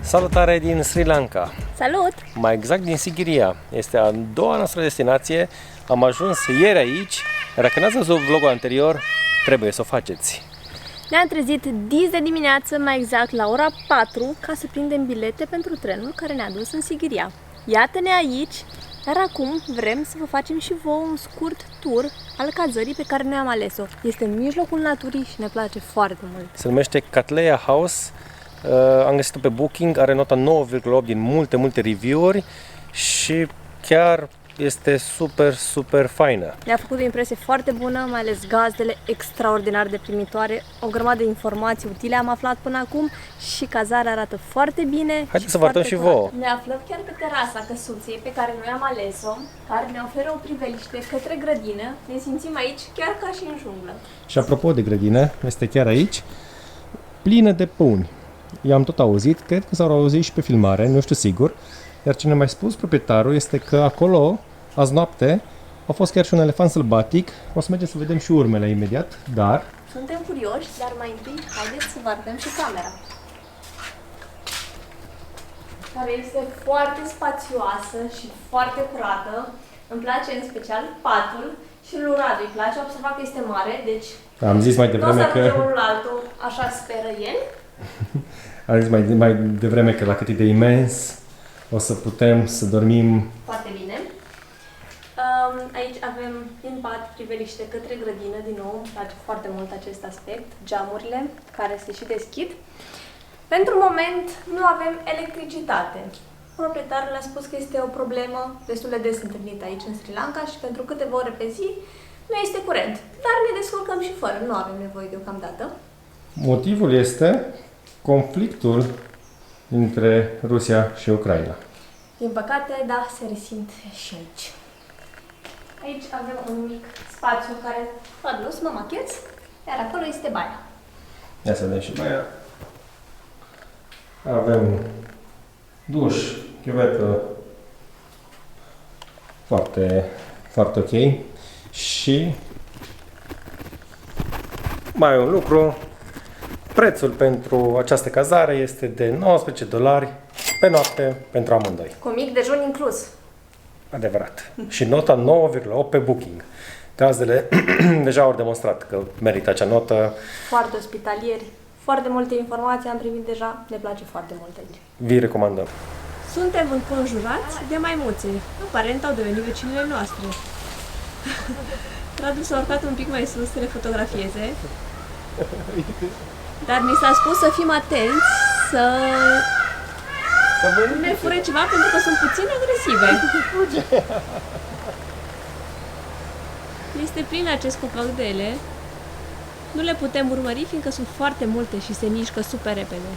Salutare din Sri Lanka, Salut! mai exact din Sigiriya. Este a doua noastră destinație. Am ajuns ieri aici. Dacă n-ați văzut vlogul anterior, trebuie să o faceți. Ne-am trezit dis de dimineață, mai exact la ora 4, ca să prindem bilete pentru trenul care ne-a dus în Sigiriya. Iată-ne aici, dar acum vrem să vă facem și vouă un scurt tur al cazării pe care noi am ales-o. Este în mijlocul naturii și ne place foarte mult. Se numește Cattleya House. Am găsit-o pe Booking, are nota 9,8 din multe review-uri și chiar este super faină. Ne-a făcut o impresie foarte bună, mai ales gazdele extraordinar de primitoare, o grămadă de informații utile am aflat până acum și cazarea arată foarte bine. Haideți să vă arătăm și vouă. Ne aflăm chiar pe terasa căsuței pe care noi am ales-o, care ne oferă o priveliște către grădină. Ne simțim aici chiar ca și în junglă. Și apropo de grădină, este chiar aici, plină de păuni. I-am tot auzit, cred că s-au auzit și pe filmare, nu știu sigur. Iar ce ne-a mai spus proprietarul este că acolo, azi noapte, a fost chiar și un elefant sălbatic. O să mergem să vedem și urmele imediat, dar... Suntem curioși, dar mai întâi haideți să vă arătăm și camera. Care este foarte spațioasă și foarte curată. Îmi place în special patul și lui Radu îi place. Observa că este mare, deci am zis mai devreme că... unul altul, așa speră el. Am zis mai devreme că la cât e de imens o să putem să dormim foarte bine. Aici avem din pat priveliște către grădină, din nou, îmi place foarte mult acest aspect, geamurile care se și deschid. Pentru moment nu avem electricitate. Proprietarul a spus că este o problemă destul de des întâlnită aici în Sri Lanka și pentru câteva ore pe zi nu este curent. Dar ne descurcăm și fără, nu avem nevoie deocamdată. Motivul este conflictul între Rusia și Ucraina. Din păcate, da, se resimt și aici. Aici avem un mic spațiu în care mă dus, mă machez, iar acolo este baia. Ia să vedem și baia. Avem duș, chiuvetă foarte ok. Și mai e un lucru. Prețul pentru această cazare este de $19 pe noapte pentru amândoi. Cu mic dejun inclus. Adevărat. Și nota 9,8 pe Booking. Gazdele deja au demonstrat că merită acea notă. Foarte ospitalieri, foarte multe informații am primit deja, ne place foarte mult aici. Vi recomandăm. Suntem înconjurați de maimuțe. Aparent au devenit vecinile noastre. Radu s-a urcat un pic mai sus să le fotografieze. Dar mi s-a spus să fim atenți, să nu ne fure ceva pentru că sunt puțin agresive. Este plin acest copac de ele. Nu le putem urmări fiindcă sunt foarte multe și se mișcă super repede.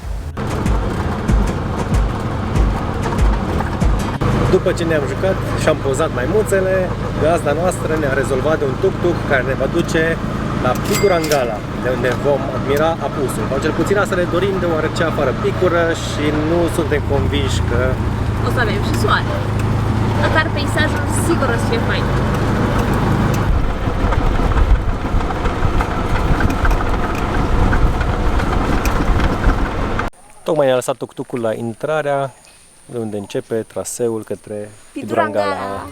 După ce ne-am jucat și am pozat maimuțele, gazda noastră ne-a rezolvat de un tuk-tuk care ne va duce la Picurangala, de unde vom admira apusul. Sau cel puțin asta ne dorim, deoarece afară picură și nu suntem convinși că... O să avem și soare. Dar peisajul sigur o să fie fain. Tocmai ne-a lăsat tuk-tukul la intrarea de unde începe traseul către Picurangala.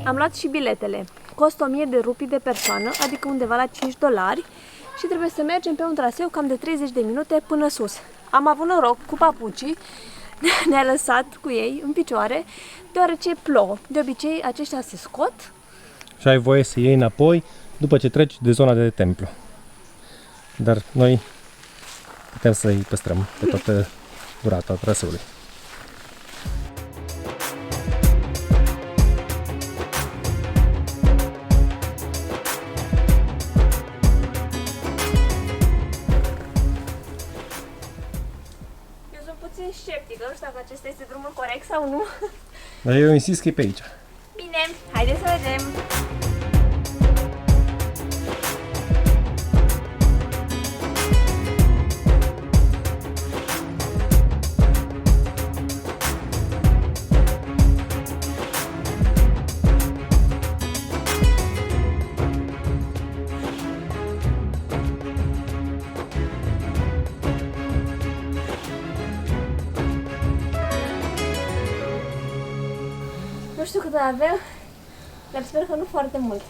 Am luat și biletele. Costă 1000 de rupii de persoană, adică undeva la $5 și trebuie să mergem pe un traseu cam de 30 de minute până sus. Am avut noroc cu papucii, ne-a lăsat cu ei în picioare, deoarece plouă. De obicei aceștia se scot și ai voie să iei înapoi după ce treci de zona de templu. Dar noi putem să îi păstrăm pe toată durata traseului. Eu sunt puțin sceptică, nu știu dacă acesta este drumul corect sau nu. Dar eu insist că e pe aici. Bine, haideți să vedem! cât mai avem, dar sper că nu foarte mult.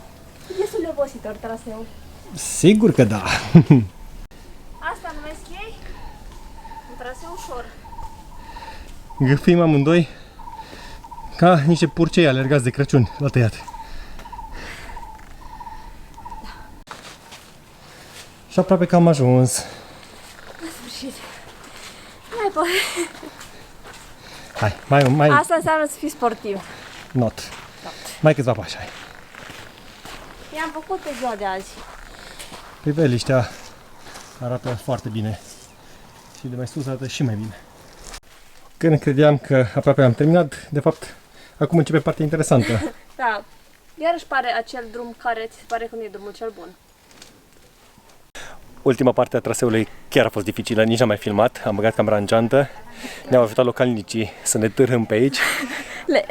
E destul de obositor traseul. Sigur că da. Asta numesc ei un traseu ușor. Gâfim amândoi ca niște purcei alergați de Crăciun la tăiat. Și aproape că am ajuns. În sfârșit. Mai poate. Hai, mai... Asta înseamnă să fii sportiv. Not. Mai câțiva pași, hai. I-am făcut pe ziua de azi. Priveliștea arată foarte bine. Și de mai sus arată și mai bine. Când credeam că aproape am terminat, de fapt, acum începe partea interesantă. Da. Iarăși pare acel drum care ți se pare că nu e drumul cel bun. Ultima parte a traseului chiar a fost dificilă, nici n-am mai filmat, am băgat camera în geantă, ne-au ajutat localnicii să ne târâm pe aici.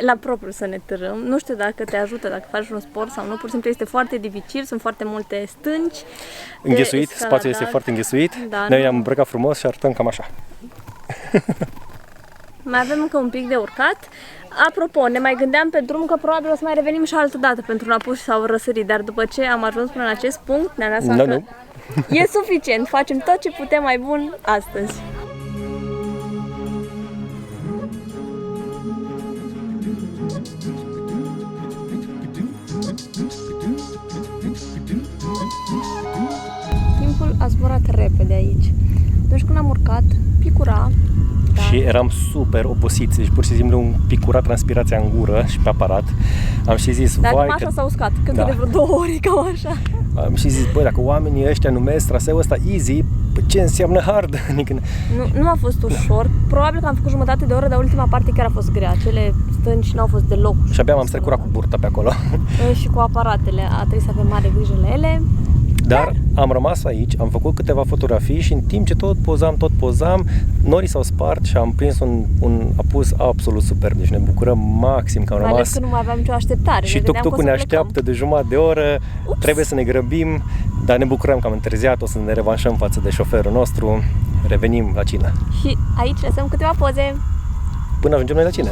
La propriu să ne târâm. Nu știu dacă te ajută, dacă faci un sport sau nu. Pur și simplu este foarte dificil, sunt foarte multe stânci. Înghesuit, spațiul este foarte înghesuit. Da, Noi am îmbrăcat frumos și arătăm cam așa. Mai avem încă un pic de urcat. Apropo, ne mai gândeam pe drum că probabil o să mai revenim și altă dată pentru un apus sau răsărit, dar după ce am ajuns până în acest punct, ne-am dat seama că e suficient, facem tot ce putem mai bun astăzi. Timpul a zburat repede aici. Deci când am urcat, picura. Da. Și eram super obosiți, deci pur și simplu un picura transpirația în gură și pe aparat. Am și zis, Dar vai cam așa că... s-a uscat, cred Da. că de vreo 2 ori, cam așa. Am și zis, băi, dacă oamenii ăștia numesc traseul ăsta easy, păi ce înseamnă hard? Adică... Nu a fost ușor, probabil că am făcut jumătate de oră, dar ultima parte chiar a fost grea. Cele stânci nu au fost deloc ușor. Și abia m-am strecurat cu burta pe acolo. Și cu aparatele, a trebuit să avem mare grijă la ele. Dar am rămas aici, am făcut câteva fotografii și în timp ce tot pozam, norii s-au spart și am prins un apus absolut superb. Deci ne bucurăm maxim că am Mai ales rămas. că nu mai aveam nicio așteptare. Și ne gândeam că o tuk-tuk-ul să ne plecăm. așteaptă de jumătate de oră, Ups. trebuie să ne grăbim, dar ne bucurăm că am întârziat, o să ne revanșăm față de șoferul nostru, revenim la cină. Și aici lăsăm câteva poze. Până ajungem noi la cină.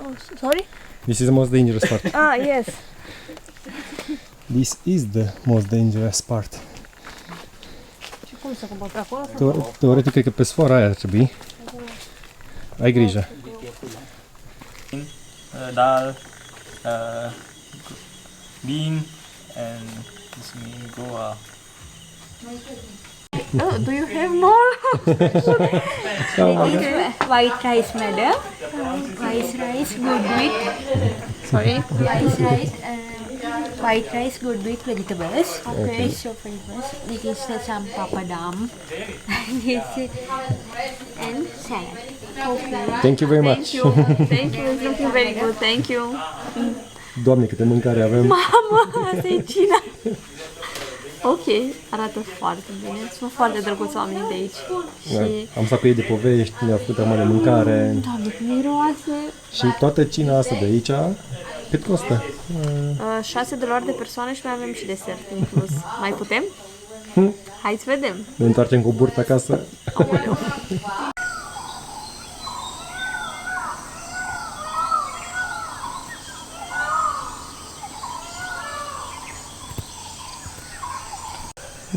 Oh, sorry? This is the most dangerous part. Ah, yes. This is the most dangerous part. Și cum să combă pe acolo? Teoretic, cred că pe sfoara aia ar trebui. Ai grijă. Dal, bean, and this mean goa. Oh, do you have more? White rice, madam. White rice, good with. Sorry? White rice, good with vegetables. Okay. So famous. This is some papadam. And salad. Okay. Thank you very much. Thank you. Thank you. It's looking very good. Thank you. Doamne, câte mâncare avem. Mama, asta e cina. Ok, arată foarte bine. Sunt foarte drăguți oamenii de aici. Și, Am stat cu ei de povești, ne-au făcut acum de mâncare. doamne, cum miroase. Și toată cina asta de aici, cât costă? 6 dolari de persoană și mai avem și desert în plus. Mai putem? Hai să vedem. Ne întoarcem cu burta acasă. Aoleu.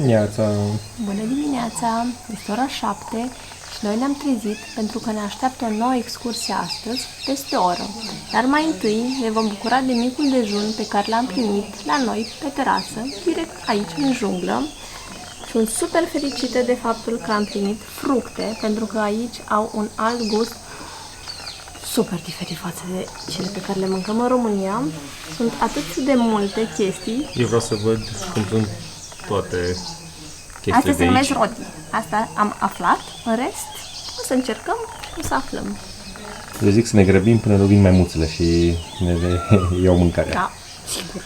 Neața. Bună dimineața! Este ora 7 și noi ne-am trezit pentru că ne așteaptă o nouă excursie astăzi, peste o oră. Dar mai întâi ne vom bucura de micul dejun pe care l-am primit la noi pe terasă, direct aici în junglă. Sunt super fericită de faptul că am primit fructe, pentru că aici au un alt gust super diferit față de cele pe care le mâncăm în România. Sunt atât de multe chestii. Eu vreau să văd cum sunt toate Astea chestiile se de numesc aici. roti. Asta am aflat. În rest, o să încercăm, o să aflăm. Eu zic să ne grăbim până lovim maimuțele și ne iau mâncarea. Da, sigur.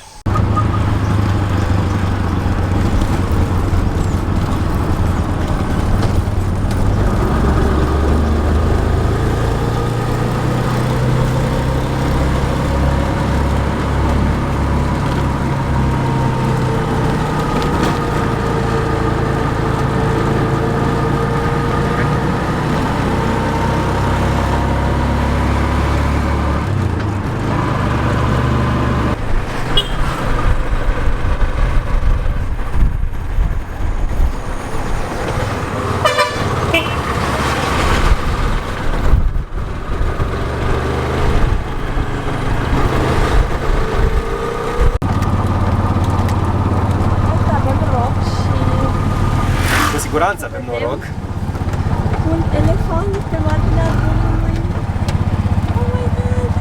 siguranță avem noroc. Un elefant pe marginea drumului. Oh my god!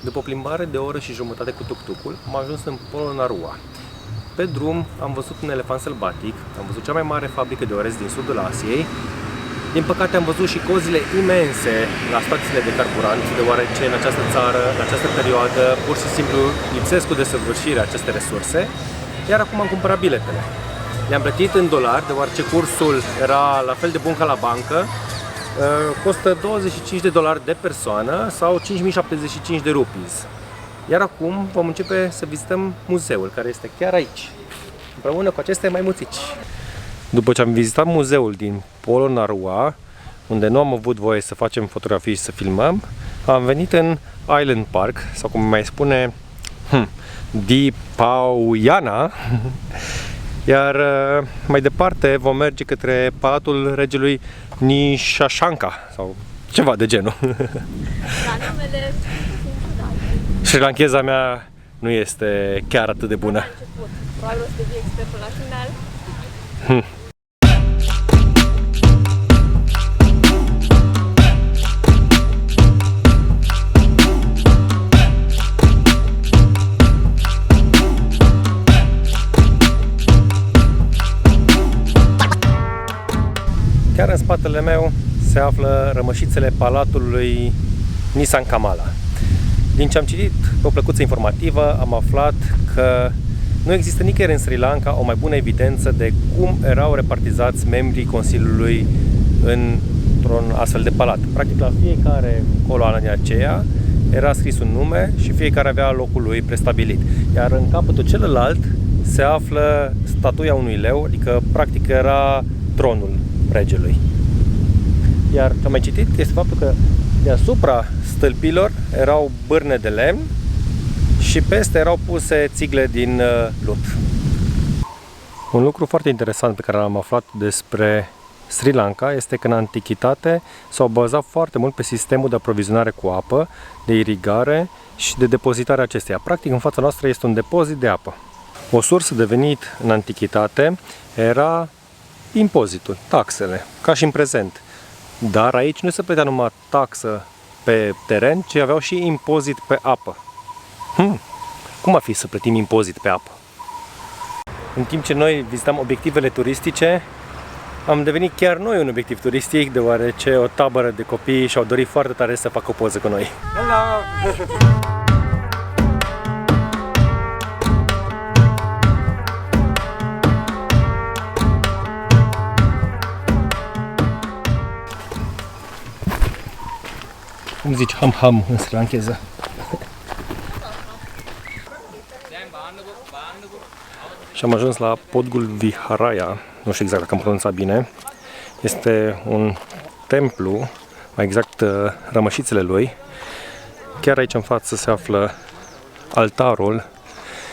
După o plimbare de o oră și jumătate cu tuk-tukul, am ajuns în Polo Narua. Pe drum am văzut un elefant sălbatic, am văzut cea mai mare fabrică de orez din sudul Asiei. Din păcate am văzut și cozile imense la stațiile de carburant, deoarece în această țară, în această perioadă, pur și simplu lipsesc cu desăvârșire aceste resurse. Iar acum am cumpărat biletele. Le-am plătit în dolari, deoarece cursul era la fel de bun ca la bancă. Costă $25 de persoană sau 5.075 de rupees. Iar acum vom începe să vizităm muzeul, care este chiar aici, împreună cu aceste maimuțici. După ce am vizitat muzeul din Polo Narua, unde nu am avut voie să facem fotografii și să filmăm, am venit în Island Park, sau cum mai spune, Dipauyana, iar mai departe vom merge către Palatul Regelui Nishashanka, sau ceva de genul. Sri Lankeza mea nu este chiar atât de bună. Probabil o să devii expertul la final. Chiar în spatele meu se află rămășițele Palatului Nissan Kamala. Din ce am citit pe o plăcuță informativă, am aflat că nu există nicăieri în Sri Lanka o mai bună evidență de cum erau repartizați membrii Consiliului într-un astfel de palat. Practic, la fiecare coloană din aceea era scris un nume și fiecare avea locul lui prestabilit. Iar în capătul celălalt se află statuia unui leu, adică practic era tronul regelui. Iar ce am mai citit este faptul că deasupra stâlpilor erau bârne de lemn și peste erau puse țigle din lut. Un lucru foarte interesant pe care l-am aflat despre Sri Lanka este că în antichitate s-au bazat foarte mult pe sistemul de aprovizionare cu apă, de irigare și de depozitare acesteia. Practic, în fața noastră este un depozit de apă. O sursă de venit în antichitate era impozitul, taxele, ca și în prezent. Dar aici nu se plătea numai taxă pe teren, ci aveau și impozit pe apă. Cum ar fi să plătim impozit pe apă? În timp ce noi vizitam obiectivele turistice, am devenit chiar noi un obiectiv turistic, deoarece o tabără de copii și-au dorit foarte tare să facă o poză cu noi. Hello! Cum zici ham-ham în sri lankeză? Și am ajuns la Podgul Viharaya, nu știu exact dacă am pronunțat bine. Este un templu, mai exact rămășițele lui. Chiar aici în față se află altarul,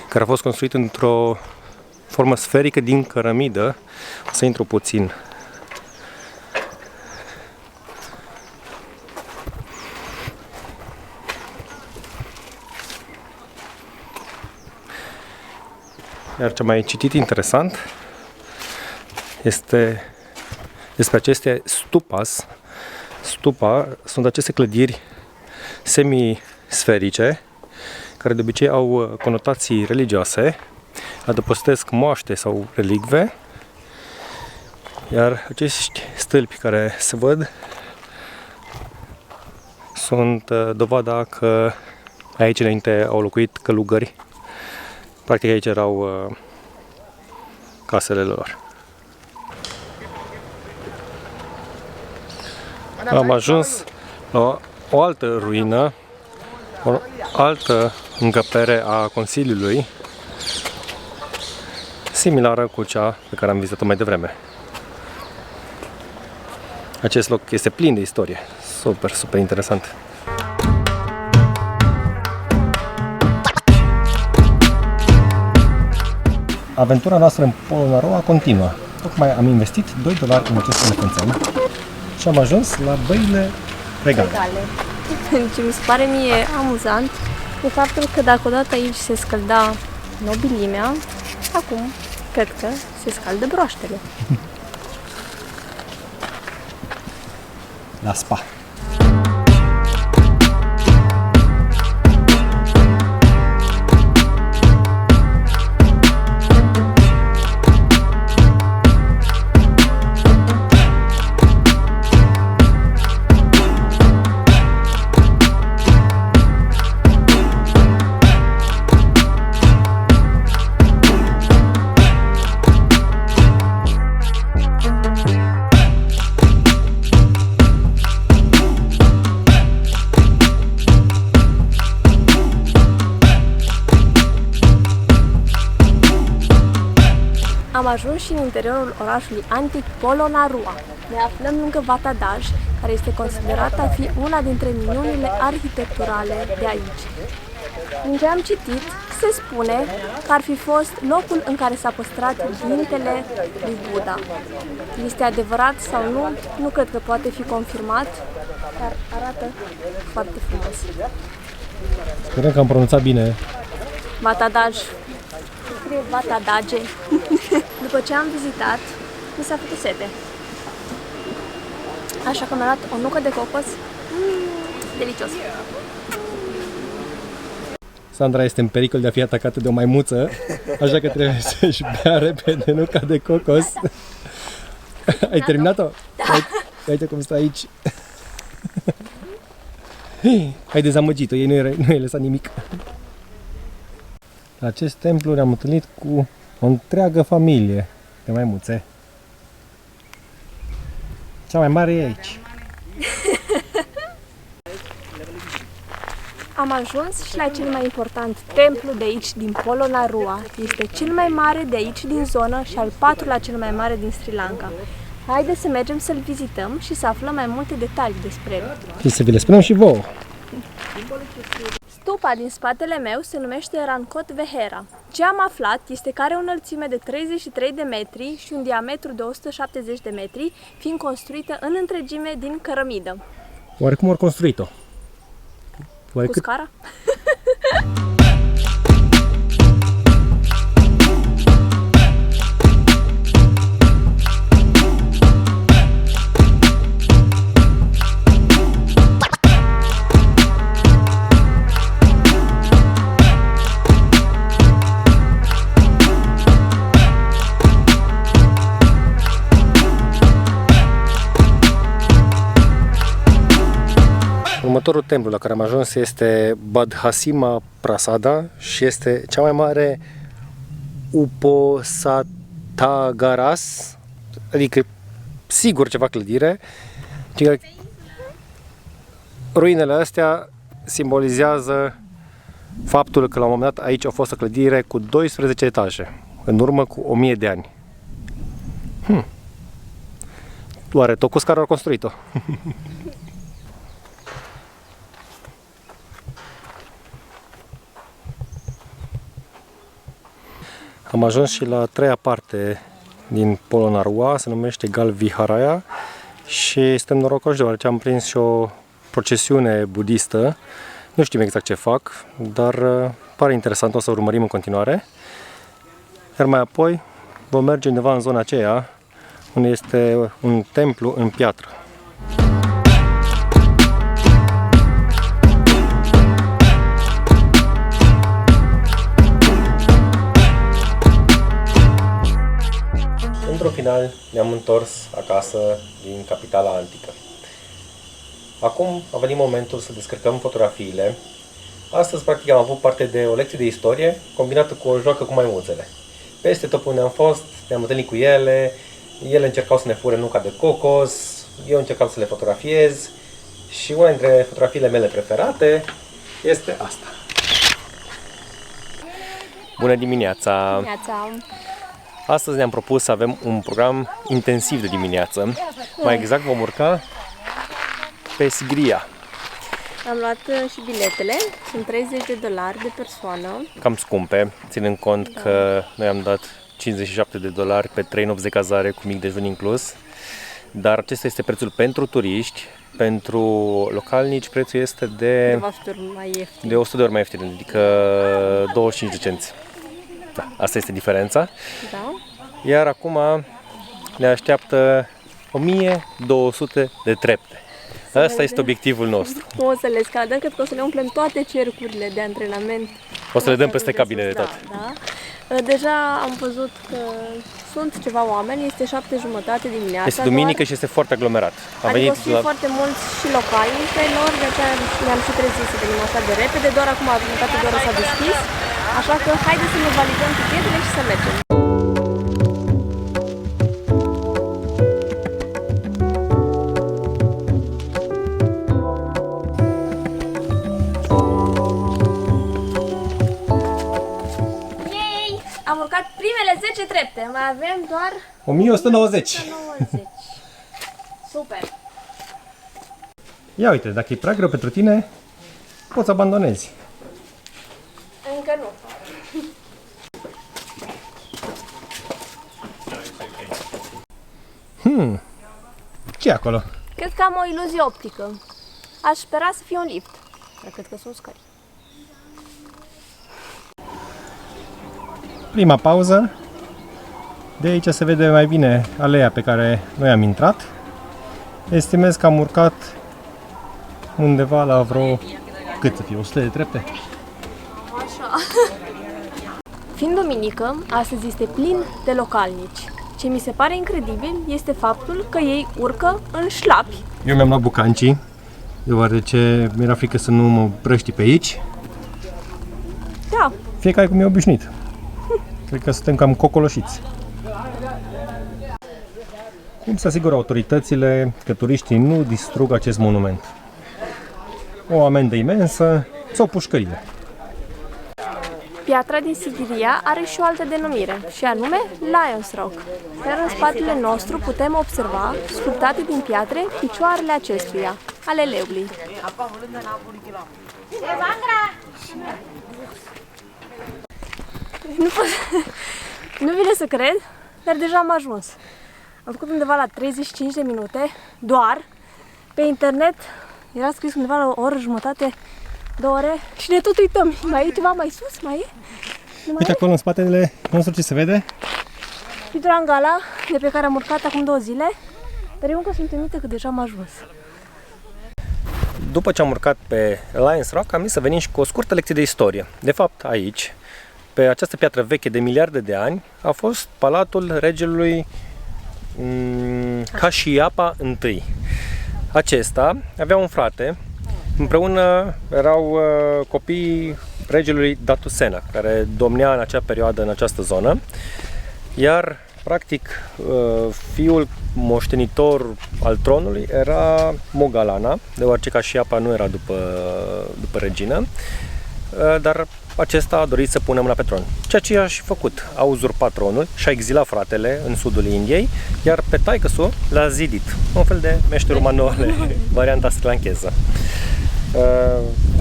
care a fost construit într-o formă sferică din cărămidă. O să intru puțin. Iar ce mai citit interesant este despre aceste stupas. Stupa sunt aceste clădiri semisferice care de obicei au conotații religioase, adăpostesc moaște sau relicve, iar acești stâlpi care se văd sunt dovada că aici înainte au locuit călugări. Practic aici erau casele lor. Am ajuns la o altă ruină, o altă încăpere a Consiliului, similară cu cea pe care am vizitat-o mai devreme. Acest loc este plin de istorie. Super, super interesant. Aventura noastră în Polo Narua continuă. Tocmai am investit $2 în acest elefanțel și am ajuns la băile regale. Ce mi se pare mie amuzant e faptul că dacă odată aici se scălda nobilimea, acum cred că se scaldă broaștele. La spa. Am ajuns și în interiorul orașului antic Polonnaruwa. Ne aflăm lângă Vata Daj, care este considerată a fi una dintre minunile arhitecturale de aici. Din ce am citit, se spune că ar fi fost locul în care s-a păstrat dintele lui Buddha. Este adevărat sau nu? Nu cred că poate fi confirmat, dar arată foarte frumos. Sperăm că am pronunțat bine. Vata Daj. Scrie Vata Dage. După ce am vizitat, mi s-a făcut sete. Așa că mi-a luat o nucă de cocos. Delicios! Sandra este în pericol de a fi atacată de o maimuță, așa că trebuie să-și bea repede nuca de cocos. Ai terminat-o? Da. Uite cum stă aici. Ai dezamăgit-o, ei nu i-ai lăsat nimic. La acest templu ne-am întâlnit cu o întreagă familie de maimuțe. Cea mai mare e aici. Am ajuns și la cel mai important templu de aici, din Polonnaruwa. Este cel mai mare de aici, din zonă, și al patrulea cel mai mare din Sri Lanka. Haideți să mergem să-l vizităm și să aflăm mai multe detalii despre el. Și să vi le spunem și vouă. Stupa din spatele meu se numește Rankot Vihara. Ce am aflat este că are o înălțime de 33 de metri și un diametru de 170 de metri, fiind construită în întregime din cărămidă. Oare cum au construit-o? Cu scara? Următorul templu la care am ajuns este Badhasima Prasada și este cea mai mare Uposatagaras, adică sigur ceva clădire. Ruinele astea simbolizează faptul că la un moment dat aici a fost o clădire cu 12 etaje, în urmă cu 1000 de ani. Oare tot cu scara au construit-o? Am ajuns și la a treia parte din Polonnaruwa, se numește Gal Viharaya și suntem norocoși deoarece am prins și o procesiune budistă. Nu știm exact ce fac, dar pare interesant, o să urmărim în continuare. Iar mai apoi vom merge undeva în zona aceea unde este un templu în piatră. Într-un final ne-am întors acasă din capitala antică. Acum a venit momentul să descărcăm fotografiile. Astăzi, practic, am avut parte de o lecție de istorie combinată cu o joacă cu maimuțele. Peste tot unde am fost, ne-am întâlnit cu ele, ele încercau să ne fure nuca de cocos, eu încercam să le fotografiez și una dintre fotografiile mele preferate este asta. Bună dimineața! Astăzi ne-am propus să avem un program intensiv de dimineață. Mai exact vom urca pe Sigiriya. Am luat și biletele, sunt $30 de persoană. Cam scumpe, ținând cont că noi am dat $57 pe 3 nopți de cazare cu mic dejun inclus. Dar acesta este prețul pentru turiști. Pentru localnici prețul este de 100 de ori mai ieftin, adică 25 de cenți. Da, asta este diferența. Da. Iar acum ne așteaptă 1200 de trepte. Asta este obiectivul nostru. O să le scadăm, cred că o să ne umplem toate cercurile de antrenament. O să le dăm peste cabine de tot. Da. Deja am văzut că sunt ceva oameni, este 7:30 dimineața. Este duminică și este foarte aglomerat. Adică o să fie foarte mulți și locali pe lor, de aceea ne-am și trezit să venim așa de repede, doar acum jumătate de oră s-a deschis, așa că haideți să ne validăm tichetele și să mergem. Am urcat primele 10 trepte, mai avem doar 1190. 90. Super! Ia uite, dacă e prea greu pentru tine, poți abandonezi. Încă nu. Ce e acolo? Cred că am o iluzie optică. Aș spera să fie un lift, dar cred că sunt scări. Prima pauză. De aici se vede mai bine aleea pe care noi am intrat. Estimez că am urcat undeva la vreo, cât să fie, 100 de trepte? Așa. Fiind duminică, astăzi este plin de localnici. Ce mi se pare incredibil este faptul că ei urcă în șlapi. Eu mi-am luat bucancii, deoarece mi-era frică să nu mă prăști pe aici. Da, Fiecare cum e obișnuit. Cred că suntem cam cocoloșiți. Cum se asigură autoritățile că turiștii nu distrug acest monument? O amendă imensă sau pușcărie? piatra din Sighiria are și o altă denumire, și anume Lions Rock. Iar în spatele nostru putem observa, sculptate din piatre, picioarele acestuia, ale leului. Nu vine să cred, dar deja am ajuns. Am făcut undeva la 35 de minute, doar. Pe internet era scris undeva la o oră jumătate, 2 ore și ne tot uităm. Mai e ceva mai sus? Mai e? Uite acolo în spatele nostru ce se vede? Pitrangala, de pe care am urcat acum 2 zile, dar eu încă sunt uimită că deja am ajuns. După ce am urcat pe Lions Rock, am zis să venim și cu o scurtă lecție de istorie. De fapt, aici, pe această piatră veche de miliarde de ani, a fost palatul regelui Kashyapa I. Acesta avea un frate, împreună erau copiii regelui Datusena, care domnea în acea perioadă în această zonă, iar practic fiul moștenitor al tronului era Mogalana, deoarece Kashyapa nu era după regină, dar acesta a dorit să pună mâna pe tron. Ceea ce a și făcut. A uzurpat tronul și a exilat fratele în sudul Indiei, iar pe taică-su l-a zidit. Un fel de meșteru manuale, varianta srilancheză.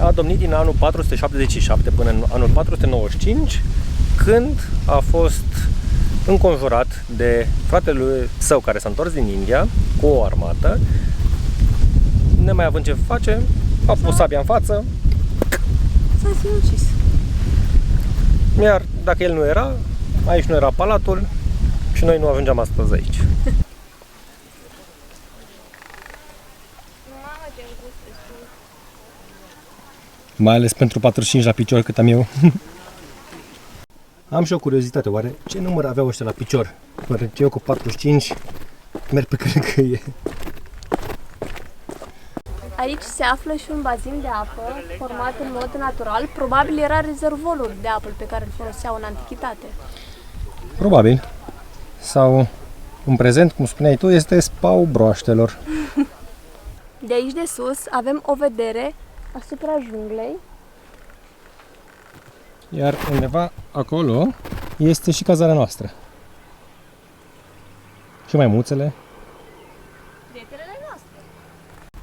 A domnit din anul 477 până în anul 495, când a fost înconjurat de fratele său care s-a întors din India cu o armată. Nemai având ce face, a pus sabia în față. S-a sinucis. Iar dacă el nu era, aici nu era palatul și noi nu ajungeam astăzi aici. Mai ales pentru 45 la picior cât am eu. Am și o curiozitate, oare ce număr aveau ăștia la picior? Oare ce eu cu 45 merg pe călăcăie? Aici se află și un bazin de apă format în mod natural. Probabil era rezervorul de apă pe care îl foloseau în antichitate. Probabil. Sau, în prezent, cum spuneai tu, este spaul broaștelor. De aici de sus avem o vedere asupra junglei. Iar undeva acolo este și cazarea noastră. Și maimuțele. Prietenele noastre.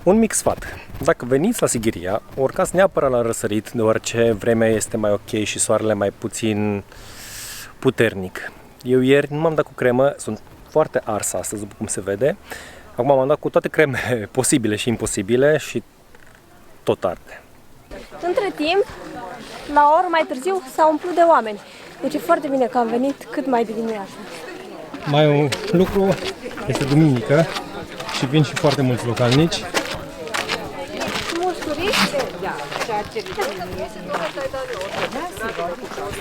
Un mic sfat. Dacă veniți la Sighiria, urcați neapărat la răsărit, deoarece vremea este mai ok și soarele mai puțin puternic. Eu ieri nu m-am dat cu cremă, sunt foarte ars astăzi, după cum se vede. Acum m-am dat cu toate creme posibile și imposibile și tot arde. Între timp, la o oră mai târziu, s-a umplut de oameni. Deci e foarte bine că am venit cât mai de dimineață. mai un lucru, este duminică și vin și foarte mulți localnici.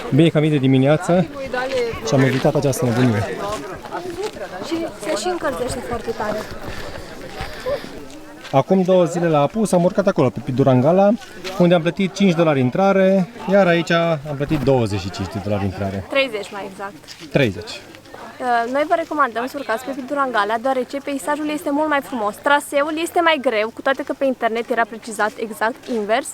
Bine că am venit de dimineață și am evitat această nebunie. Și se și încălzește foarte tare. Acum 2 zile la Apus am urcat acolo, pe Pidurangala, unde am plătit $5 intrare, iar aici am plătit $25 intrare. 30 mai exact. 30. Noi vă recomandăm să urcați pe Pidurangala, deoarece peisajul este mult mai frumos. Traseul este mai greu, cu toate că pe internet era precizat exact invers,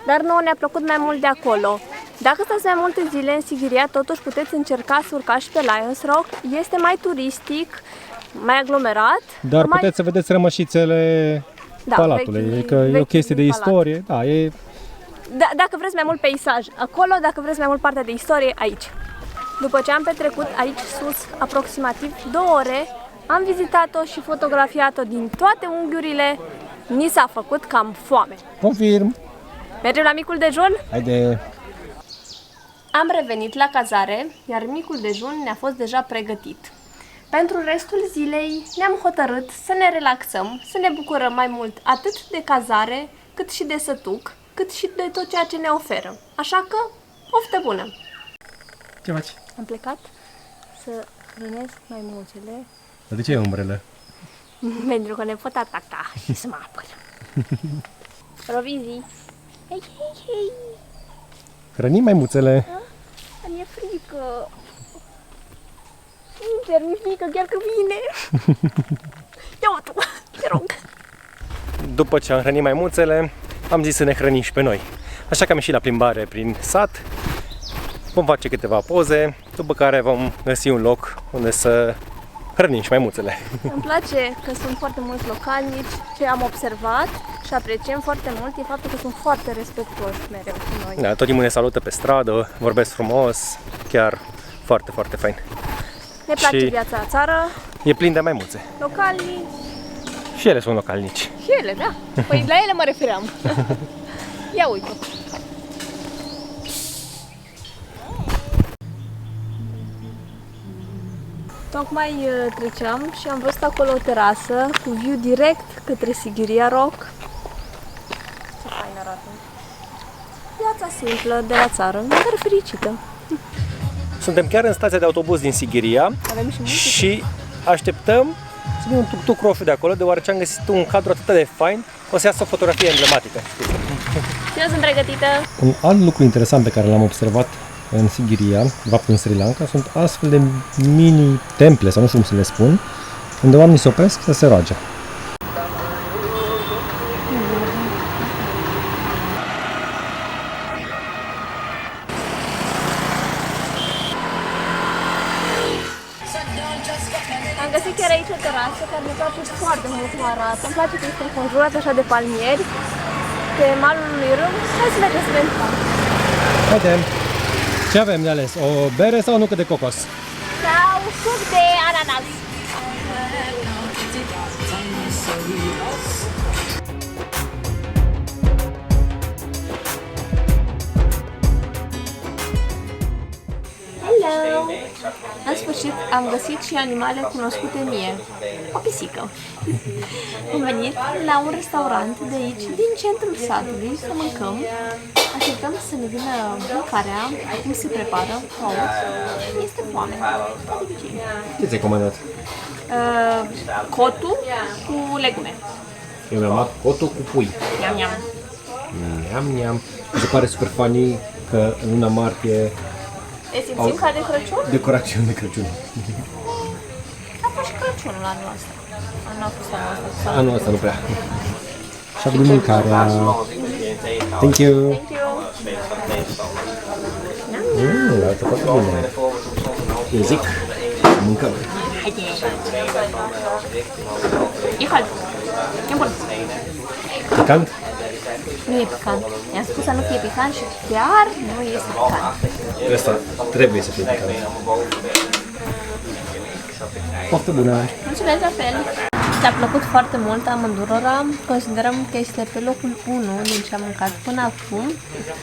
dar nouă ne-a plăcut mai mult de acolo. Dacă stați mai multe zile în Sighiria, totuși puteți încerca să urcați și pe Lions Rock. Este mai turistic, mai aglomerat. Dar puteți să vedeți rămășițele palatului, adică e o chestie de istorie. Da, e... Dacă vreți mai mult peisaj acolo, dacă vreți mai mult partea de istorie, aici. După ce am petrecut aici sus aproximativ 2 ore, am vizitat-o și fotografiat-o din toate unghiurile. Ni s-a făcut cam foame. Confirm! Mergem la micul dejun? Haide! Am revenit la cazare, iar micul dejun ne-a fost deja pregătit. Pentru restul zilei ne-am hotărât să ne relaxăm, să ne bucurăm mai mult atât de cazare, cât și de sătuc, cât și de tot ceea ce ne oferă. Așa că, poftă bună! Ce faci? Am plecat să hrănesc maimuțele. Dar de ce e umbrelă? Pentru că ne pot ataca și să mă apăr. Provizii! Hei, hei, hei! Hrănim maimuțele. Mi-e frică! Sincer, mi-e frică chiar că vine! Ia-o tu, te rog! După ce am hrănit maimuțele, am zis să ne hrănim și pe noi. Așa că am ieșit la plimbare prin sat. Vom face câteva poze, după care vom găsi un loc unde să hrănim și maimuțele. Îmi place că sunt foarte mulți localnici, ce am observat și apreciem foarte mult e faptul că sunt foarte respectuoși mereu cu noi. Da, tot timpul ne salută pe stradă, vorbesc frumos, chiar foarte, foarte fain. Ne place Și viața la țară, e plin de maimuțe. localnici Și ele sunt localnici. și ele, da. Păi la ele mă refeream. Ia uite. Tocmai treceam și am văzut acolo o terasă cu view direct către Sighiria Rock. Ce fain arată. Viața simplă de la țară, dar fericită. Suntem chiar în stația de autobuz din Sighiria Avem și muzică. și așteptăm să vină un tuk-tuk roșu de acolo, deoarece am găsit un cadru atât de fain, o să iasă o fotografie emblematică. Eu sunt pregătită. Un alt lucru interesant pe care l-am observat în Sighiria, de fapt în Sri Lanka, sunt astfel de mini-temple, sau nu știu cum să le spun, unde oamenii se opresc să se roage. Am găsit chiar aici o terasă care mi place foarte mult cum arată. Îmi place că este înconjurat așa de palmieri pe malul unui râu. Hai să mergem să vedem. Haide! Ce avem de ales? O bere sau o nucă de cocos? Sau suc de ananas. Hello! În sfârșit am găsit și animale cunoscute mie. O pisică. Am venit la un restaurant de aici, din centrul satului, să mâncăm. Așteptăm să ne vină mâncarea, cum se prepară. Este foame. Ca de obicei. Ce ți-ai comandat? Cotul cu legume. Eu mi-am luat cotul cu pui. Iam, iam. Neam. Mi se pare super funny că în luna martie Ne simțim ca de Crăciun? decorațiuni de Crăciun. A fost și Crăciunul anul ăsta. Anul a fost anul ăsta. Anul ăsta nu prea. Și acum mâncarea. Thank you! Thank you. Arată foarte bine. Eu zic, mâncăm. Haide. E cald. E bun. Picant? Nu e picant. I-am spus să nu fie picant și chiar nu este picant. Ăsta trebuie să fie picant. Poftă bună! Mulțumesc la fel. Ne-a plăcut foarte mult amândurora. Considerăm că este pe locul 1 din ce am mâncat până acum.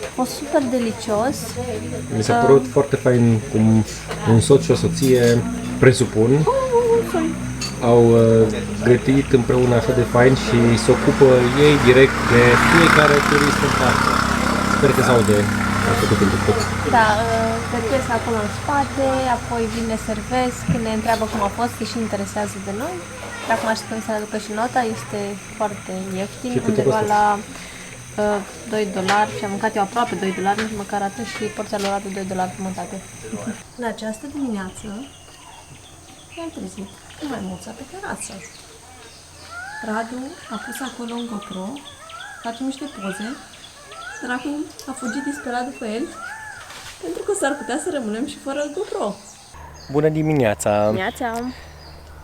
A fost super delicios. Mi s-a părut foarte fain cum un soț și o soție, presupun, au gătit împreună așa de fain și se ocupă ei direct de fiecare turist în parte. Sper că s-aude făcut pentru tot. Da, gătesc acolo în spate, apoi vin, ne servesc, ne întreabă cum a fost, se și interesează de noi. Acum așteptăm să ne aducă și nota, este foarte ieftin, Și cât a undeva costat? la $2 și am mâncat eu aproape $2, nici măcar atât, și porția lor de $2,50. În această dimineață ne-am trezit cu maimuța pe terasă. Radu a pus acolo un GoPro, facem niște poze, săracul a fugit disperat după el, pentru că s-ar putea să rămânem și fără GoPro. Bună dimineața! Neața!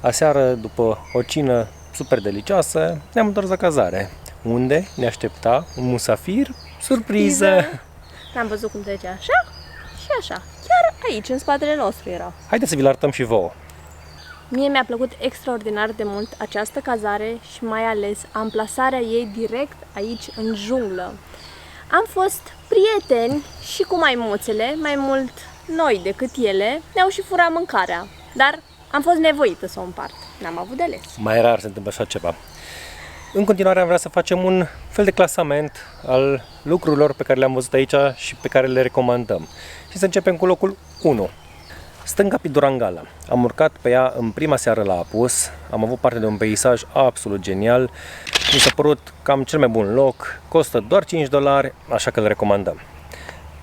Aseară, după o cină super delicioasă, ne-am întors la cazare, unde ne aștepta un musafir surpriză. L-am văzut cum trece așa și așa. Chiar aici, în spatele nostru era. Haideți să vi-l arătăm și vouă. Mie mi-a plăcut extraordinar de mult această cazare și mai ales amplasarea ei direct aici, în junglă. Am fost prieteni și cu maimuțele, mai mult noi decât ele, ne-au și furat mâncarea, dar am fost nevoită să o împart. N-am avut de ales. Mai rar se întâmplă așa ceva. În continuare am vrea să facem un fel de clasament al lucrurilor pe care le-am văzut aici și pe care le recomandăm. Și să începem cu locul 1. Stânga Pidurangala. Am urcat pe ea în prima seară la apus, am avut parte de un peisaj absolut genial, mi s-a părut cam cel mai bun loc, costă doar $5, așa că îl recomandăm.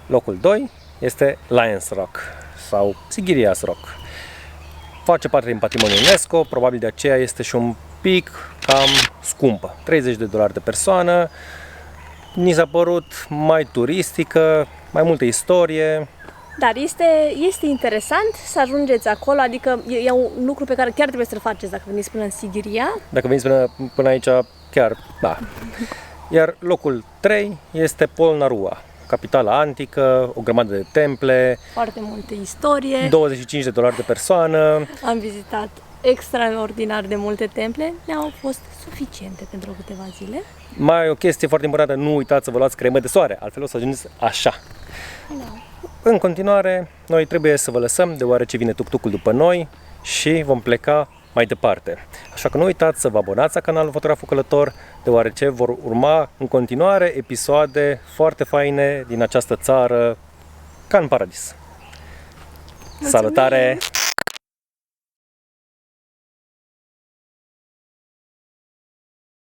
Locul 2 este Lions Rock sau Sigirias Rock. Face parte din patrimoniul UNESCO, probabil de aceea este și un pic cam scumpă, $30 de persoană. Mi s-a părut mai turistică, mai multă istorie. Dar este interesant să ajungeți acolo, adică e un lucru pe care chiar trebuie să-l faceți dacă veniți până în Sighiria. Dacă veniți până aici, chiar, da. Iar locul 3 este Polnarua, capitala antică, o grămadă de temple, Foarte multă istorie. $25 de persoană. Am vizitat extraordinar de multe temple, ne-au fost suficiente pentru câteva zile. Mai o chestie foarte importantă, nu uitați să vă luați cremă de soare, altfel o să ajungeți așa. Da. În continuare, noi trebuie să vă lăsăm, deoarece vine tuk-tukul după noi și vom pleca mai departe. Așa că nu uitați să vă abonați la canalul Fotograful Călător, deoarece vor urma în continuare episoade foarte faine din această țară, ca în paradis. Mulțumim! Salutare!